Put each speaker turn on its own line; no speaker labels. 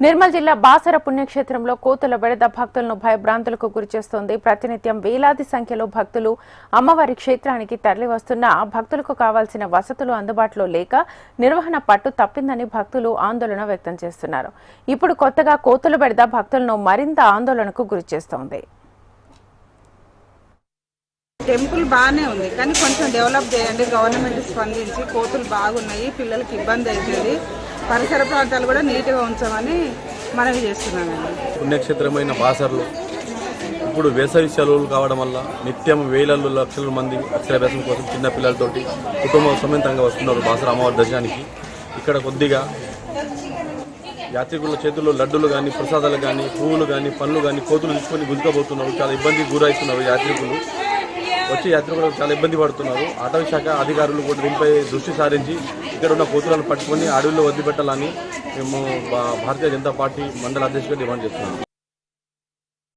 నిర్మల్ జిల్లా బాసర పుణ్యక్షేత్రంలో కోతుల బెడద భక్తులను భయభ్రాంతులకు గురిచేస్తోంది. ప్రతినిత్యం వేలాది సంఖ్యలో భక్తులు అమ్మవారి క్షేత్రానికి తరలివస్తున్నా భక్తులకు కావాల్సిన వసతులు అందుబాటులో లేక నిర్వహణ పట్టు తప్పిందని భక్తులు ఆందోళన వ్యక్తం చేస్తున్నారు. ఇప్పుడు కొత్తగా కోతుల బెడద భక్తులను మరింత ఆందోళనకు గురిచేస్తోంది.
టెంపుల్ బాగానే ఉంది, కానీ కొంచెం డెవలప్ చేయండి. గవర్నమెంట్ స్పందించి కోతులు బాగున్నాయి, పిల్లలకి ఇబ్బంది అవుతుంది. పరిసర ప్రాంతాలు కూడా నీట్గా ఉంచమని మనవి చేస్తున్నానండి.
పుణ్యక్షేత్రమైన బాసర్లో ఇప్పుడు వేసవి సెలవులు కావడం వల్ల నిత్యం వేలల్లో లక్షల మంది అక్షరాభ్యాసం కోసం చిన్న పిల్లలతోటి కుటుంబ సమేతంగా వస్తున్నారు బాసర అమ్మవారి దర్శనానికి. ఇక్కడ కొద్దిగా యాత్రికుల చేతుల్లో లడ్డులు కానీ, ప్రసాదాలు కానీ, పువ్వులు కానీ, పండ్లు కానీ కోతులు తీసుకొని గుంజుకోబోతున్నారు. చాలా ఇబ్బందికి గురవుతున్నారు యాత్రికులు. వచ్చి యాత్రికులకు చాలా ఇబ్బంది పడుతున్నారు. అటవీ శాఖ అధికారులు కూడా దీనిపై దృష్టి సారించి ఇక్కడ ఉన్న కోతులను పట్టుకొని అడవిలో వదిలిపెట్టాలని మేము భారతీయ జనతా పార్టీ మండల అధ్యక్షుడిగా డిమాండ్ చేస్తున్నాము.